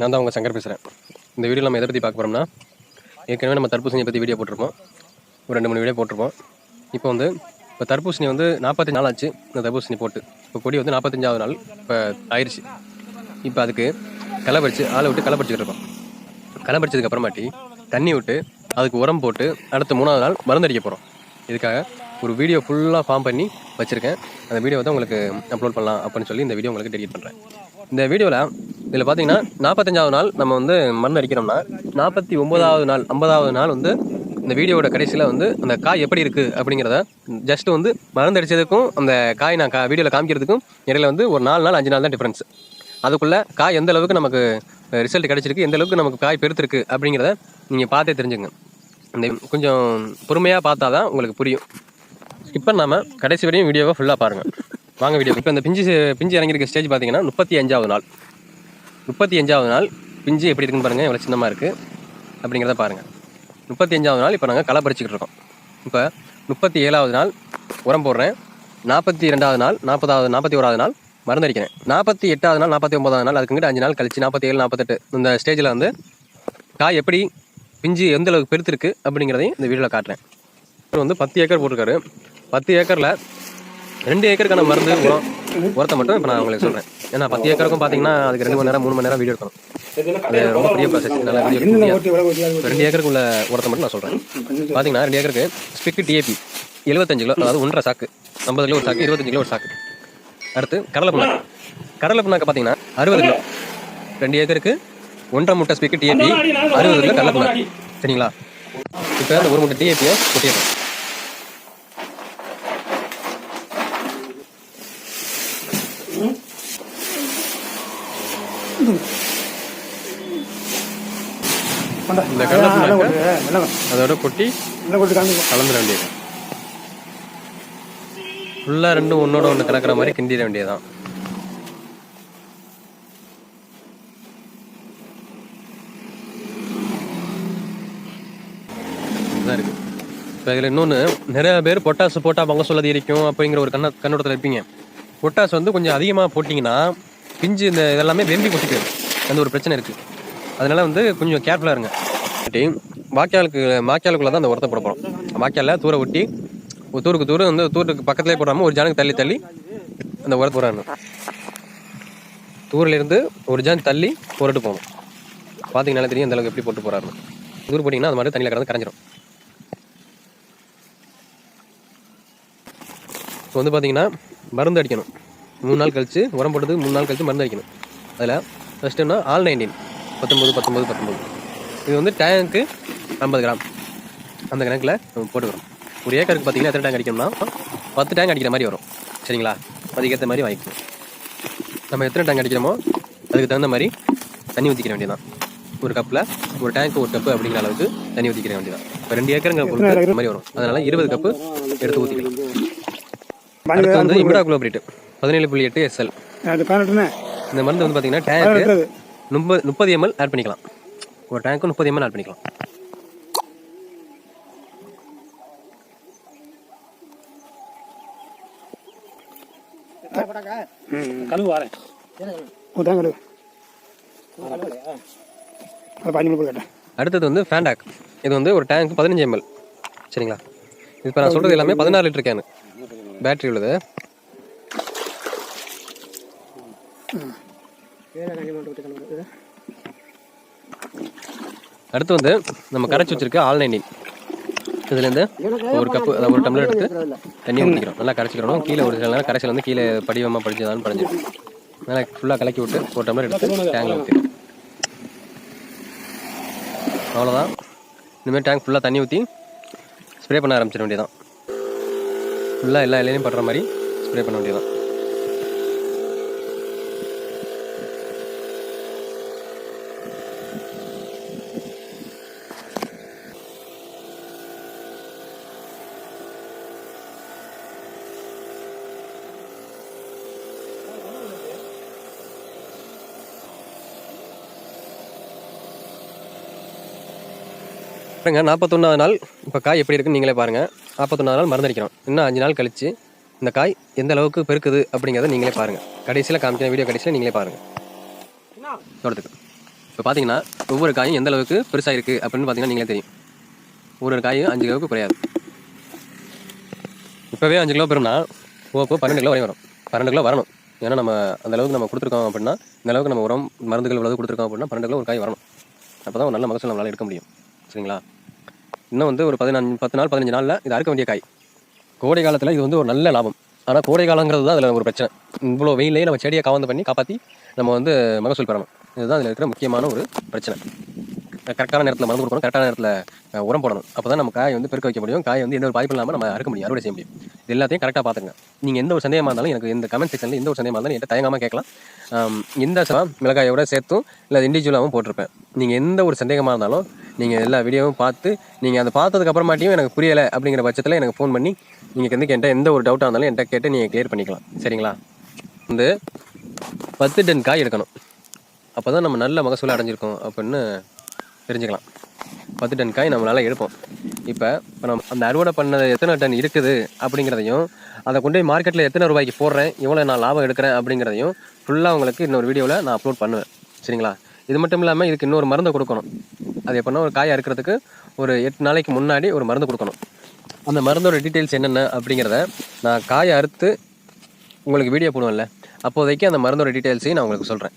நான் தான் உங்கள் சங்கர் பேசுகிறேன். இந்த வீடியோவில் நம்ம எதை பற்றி பார்க்க போகிறோம்னா, ஏற்கனவே நம்ம தர்பூசணியை பற்றி வீடியோ போட்டிருப்போம். ஒரு 2-3 வீடியோ போட்டிருப்போம். இப்போ தர்பூசணி 45 நாள் ஆச்சு. இந்த தர்பூசணி போட்டு இப்போ கொடி 45வது நாள் இப்போ ஆயிடுச்சு. இப்போ அதுக்கு களை பறித்து ஆளை விட்டு களை பறிச்சுக்கிட்டு இருக்கோம். களை பறிச்சதுக்கு அப்புறமாட்டி தண்ணி விட்டு அதுக்கு உரம் போட்டு அடுத்த 3வது நாள் மருந்தடிக்க போகிறோம். இதுக்காக ஒரு வீடியோ ஃபுல்லாக ஃபார்ம் பண்ணி வச்சுருக்கேன். அந்த வீடியோ தான் உங்களுக்கு அப்லோட் பண்ணலாம் அப்படின்னு சொல்லி இந்த வீடியோ உங்களுக்கு டெலிட் பண்ணுறேன். இந்த வீடியோவில் இதில் பார்த்தீங்கன்னா 45வது நாள் நம்ம மருந்து அடிக்கிறோம்னா 49வது நாள் 50வது நாள் இந்த வீடியோட கடைசியில் அந்த காய் எப்படி இருக்குது அப்படிங்கிறத ஜஸ்ட் மருந்து அடித்ததுக்கும் அந்த காய் நான் வீடியோவில் காமிக்கிறதுக்கும் இடையில ஒரு 4 நாள் 5 நாள் தான் டிஃப்ரென்ஸ். அதுக்குள்ளே காய் எந்த அளவுக்கு நமக்கு ரிசல்ட் கிடச்சிருக்கு, எந்த அளவுக்கு நமக்கு காய் பெருத்திருக்கு அப்படிங்கிறத நீங்கள் பார்த்தே தெரிஞ்சுங்க. இந்த கொஞ்சம் பொறுமையாக பார்த்தா தான் உங்களுக்கு புரியும். ஸ்கிப் பண்ணாமல் கடைசி வரையும் வீடியோவை ஃபுல்லாக பாருங்கள். வாங்க வீடியோ. இப்போ இந்த பிஞ்சு இறங்கியிருக்க ஸ்டேஜ் பார்த்தீங்கன்னா 35வது நாள். 35வது நாள் பிஞ்சு எப்படி இருக்குன்னு பாருங்கள், எவ்வளோ சின்னமாக இருக்குது அப்படிங்கிறத பாருங்கள். 35வது நாள் இப்போ நாங்கள் களை பறிச்சுக்கிட்டு இருக்கோம். இப்போ 37வது நாள் உரம் போடுறேன். 42வது நாள் 41வது நாள் மருந்து அடிக்கிறேன். 48வது நாள் 49வது நாள் அதுக்குங்கிட்ட 5 நாள் கழிச்சு 47 48 இந்த ஸ்டேஜில் காய் எப்படி பிஞ்சு எந்த அளவுக்கு பெருத்திருக்கு அப்படிங்கிறதையும் இந்த வீடியோவில் காட்டுறேன். இப்போ 10 ஏக்கர் போட்டிருக்காரு. 10 ஏக்கரில் 2 ஏக்கருக்கான மருந்து உரத்தை மட்டும் இப்போ நான் உங்களுக்கு சொல்கிறேன். ஏன்னா 10 ஏக்கருக்கும் பார்த்தீங்கன்னா அதுக்கு 2 மணி நேரம் 3 மணி நேரம் வீடியோ எடுக்கணும். அது ரொம்ப பெரிய ப்ராசஸ். நல்லா வீடியோ 2 ஏக்கருக்கு உள்ள உரத்தை மட்டும் நான் சொல்கிறேன். பார்த்தீங்கன்னா 2 ஏக்கருக்கு ஸ்பிக் டிஏபி 75 கிலோ, அதாவது 1.5 சாக்கு, 50 கிலோ ஒரு சாக்கு, 25 கிலோ ஒரு சாக்கு. அடுத்து கடலை புண்ணாக்கு பார்த்தீங்கன்னா 60 கிலோ. 2 ஏக்கருக்கு 1.5 மூட்டை ஸ்பிக் டிஏபி, 60 கிலோ கடலை புண்ணாக்கு. சரிங்களா? இப்போ அந்த 1 மூட்டை டிஏபியை கொட்டிடுறோம். இந்த கடலை அதோட கொட்டி கலந்துட வேண்டியது. ஃபுல்லாக ரெண்டும் ஒன்னோட ஒன்று கலக்கிற மாதிரி கிண்டிட வேண்டியதுதான். இதுதான் இருக்கு. இப்போ இதில் இன்னொன்று, நிறைய பேர் பொட்டாசு போட்டால் பங்க சொல்லது இருக்கும் அப்படிங்கிற ஒரு கண்ணோட்டத்தில் இருப்பீங்க. பொட்டாசு கொஞ்சம் அதிகமாக போட்டிங்கன்னா பிஞ்சு இந்த இதெல்லாமே வெம்பி கொட்டிட்டு அந்த ஒரு பிரச்சனை இருக்குது. அதனால கொஞ்சம் கேர்ஃபுல்லாக இருங்க. வாய்க்காலுக்குள்ளே தான் அந்த உரத்தை போட போகிறோம். வாய்க்காலில் தூரை ஒட்டி தூருக்கு தூருக்கு பக்கத்துலேயே போடாமல் ஒரு ஜானுக்கு தள்ளி அந்த உரத்தை போடணும். தூரிலிருந்து ஒரு ஜான் தள்ளி போட்டு போகணும். பார்த்தீங்கன்னாலே தெரியும் அந்த அளவுக்கு எப்படி போட்டு போகிறாரு. தூர் போட்டிங்கன்னா அது மாதிரி தண்ணியில் கலந்து கரைஞ்சிடும். இப்போ பார்த்தீங்கன்னா மருந்து அடிக்கணும். 3 நாள் கழிச்சு உரம் போட்டது 3 நாள் கழிச்சு மருந்து அடிக்கணும். அதில் ஃபஸ்ட்டுன்னா ஆல்-19 19 இது டேங்க்கு 50 கிராம் அந்த கணக்கில் நம்ம போட்டுக்கிறோம். ஒரு ஏக்கருக்கு பார்த்தீங்கன்னா எத்தனை டேங்க் அடிக்கணும்னா 10 டேங்க் அடிக்கிற மாதிரி வரும். சரிங்களா? அதுக்கேற்ற மாதிரி வாங்கிக்கணும். நம்ம எத்தனை டேங்க் அடிக்கிறோமோ அதுக்கு தகுந்த மாதிரி தண்ணி ஊற்றிக்கிற வேண்டியதான். ஒரு கப்பில் ஒரு டேங்க்கு 1 கப்பு அப்படிங்கிற அளவுக்கு தண்ணி ஊற்றிக்கிற வேண்டியதான். இப்போ 2 ஏக்கருங்கிற பொருள் மாதிரி வரும். அதனால் 20 கப்பு எடுத்து ஊற்றிக்கலாம். அடுத்து இமிடாகுளோபிரிட் 17.8 SL. இந்த மருந்து பார்த்தீங்கன்னா டேங்க்கு 30 ml ஆட் பண்ணிக்கலாம். ஒரு டேங்க்கு 30 ml ஆட் பண்ணிக்கலாம். அடுத்தது ஃபேண்டாக். இது ஒரு டேங்க்கு 15 ml. சரிங்களா? இப்போ நான் சொல்றது எல்லாமே 16 லிட்டர் கேனு பேட்டரி உள்ளது. அடுத்து நம்ம கரைச்சி வச்சிருக்க ஆல்-19 இதுலேருந்து ஒரு கப்பு, அதாவது ஒரு டம்ளர் எடுத்து தண்ணி ஊற்றிக்கிறோம். நல்லா கரைச்சிக்கிறோம். கீழே ஒரு சில நேரம் கரைசல் கீழே படிவமாக படிச்சதான்னு படிஞ்சிடும். நல்லா ஃபுல்லாக கலக்கி விட்டு ஒரு டம்ளர் எடுத்து டேங்கில் ஊற்றிடும். அவ்வளோதான். இனிமேல் டேங்க் ஃபுல்லாக தண்ணி ஊற்றி ஸ்ப்ரே பண்ண ஆரம்பிச்சிட வேண்டியதான். ஃபுல்லாக எல்லா இலையிலையும் படுற மாதிரி ஸ்ப்ரே பண்ண வேண்டியதான். பாருங்க, 41வது நாள் இப்போ காய் எப்படி இருக்குன்னு நீங்களே பாருங்கள். 41வது நாள் மருந்து அடிக்கிறோம். இன்னும் 5 நாள் கழிச்சு இந்த காய் எந்த அளவுக்கு பெருக்குது அப்படிங்கிறத நீங்களே பாருங்கள். கடைசியில் காமிக்கிற வீடியோ கடைசியில் நீங்களே பாருங்கள். தோட்டத்துக்கு இப்போ பார்த்தீங்கன்னா ஒவ்வொரு காயும் எந்த அளவுக்கு பெருசாக இருக்குது அப்படின்னு பார்த்தீங்கன்னா நீங்களே தெரியும். ஒவ்வொரு காயும் 5 கிலோவுக்கு குறையாது. இப்போவே 5 கிலோ பெறும்னா போக 12 கிலோ வரையும் வரும். 12 கிலோ வரணும். ஏன்னா நம்ம அந்த அளவுக்கு நம்ம கொடுத்துருக்கோம் அப்படின்னா, இந்த அளவுக்கு நம்ம உரம் மருந்துகள் இவ்வளவு கொடுத்துருக்கோம் அப்படின்னா 12 கிலோ ஒரு காய் வரணும். அப்போ தான் ஒரு நல்ல மகசூல் நம்மளால் எடுக்க முடியும். சரிங்களா? இன்னும் வந்து ஒரு 10 நாள் 15 நாளில் இது அறுக்க வேண்டிய காய். கோடை காலத்தில் இது வந்து ஒரு நல்ல லாபம். ஆனால் கோடை காலங்கிறது தான் அதில் ஒரு பிரச்சனை. இவ்வளோ வெயிலே நம்ம செடியை காவந்து பண்ணி காப்பாற்றி நம்ம வந்து மகசூல் பெறணும். இதுதான் அதில் இருக்கிற முக்கியமான ஒரு பிரச்சனை. கரெக்டான நேரத்தில் மருந்து கொடுக்கணும், கரெக்டான நேரத்தில் உரம் போடணும். அப்போ தான் நம்ம காய் வந்து பெருக்க வைக்க முடியும். காய் வந்து எந்த ஒரு பாதிப்பு இல்லாமல் நம்ம அறுக்க முடியும், அறுவடை செய்ய முடியும். இது எல்லாத்தையும் கரெக்டாக பார்த்துங்க. நீங்கள் எந்த ஒரு சந்தேகமாக இருந்தாலும் எனக்கு இந்த கமெண்ட் செக்ஷனில் எந்த ஒரு சந்தேகமாக இருந்தாலும் என்கிட்ட தயங்காமல் கேட்கலாம். இந்த மிளகாயோட சேர்த்தும் இல்லை இண்டிவிஜுவலாகவும் போட்டிருப்பேன். நீங்கள் எந்த ஒரு சந்தேகமாக இருந்தாலும் நீங்கள் எல்லா வீடியோவும் பார்த்து நீங்கள் அதை பார்த்ததுக்கு அப்புறமாட்டியும் எனக்கு புரியலை அப்படிங்கிற பட்சத்தில் எனக்கு ஃபோன் பண்ணி நீங்கள் வந்து என்கிட்ட எந்த ஒரு டவுட்டாக இருந்தாலும் என்கிட்ட கேட்டு நீங்கள் கிளியர் பண்ணிக்கலாம். சரிங்களா? வந்து 10 டன் காய் எடுக்கணும். அப்போ தான் நம்ம நல்ல மகசூல் அடைஞ்சிருக்கோம் அப்படின்னு தெரிஞ்சுக்கலாம். 10 டன் காய் நம்மளால் எடுப்போம். இப்போ நம்ம அந்த அறுவடை பண்ணது எத்தனை டன் இருக்குது அப்படிங்கிறதையும், அதை கொண்டு போய் மார்க்கெட்டில் எத்தனை ரூபாய்க்கு போடுறேன், எவ்வளோ நான் லாபம் எடுக்கிறேன் அப்படிங்கிறதையும் ஃபுல்லாக உங்களுக்கு இன்னொரு வீடியோவில் நான் அப்லோட் பண்ணுவேன். சரிங்களா? இது மட்டும் இல்லாமல் இதுக்கு இன்னொரு மருந்து கொடுக்கணும். அது எப்படின்னா ஒரு காய் அறுக்கிறதுக்கு ஒரு 8 நாளைக்கு முன்னாடி ஒரு மருந்து கொடுக்கணும். அந்த மருந்தோட டீட்டெயில்ஸ் என்னென்ன அப்படிங்கிறத நான் காயை அறுத்து உங்களுக்கு வீடியோ போடுவேன்ல, அப்போதைக்கு அந்த மருந்தோட டீட்டெயில்ஸையும் நான் உங்களுக்கு சொல்கிறேன்.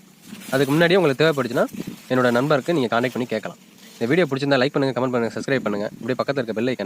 அதுக்கு முன்னாடியே உங்களுக்கு தேவைப்படுச்சுன்னா என்னோட நம்பருக்கு நீங்கள் கான்டாக்ட் பண்ணி கேட்கலாம். இந்த வீடியோ பிடிச்சிருந்தா லைக் பண்ணுங்கள், கமெண்ட் பண்ணுங்கள், சப்ஸ்கிரைப் பண்ணுங்கள். இப்படியே பக்கத்தில் இருக்க பெல் ஐக்கான்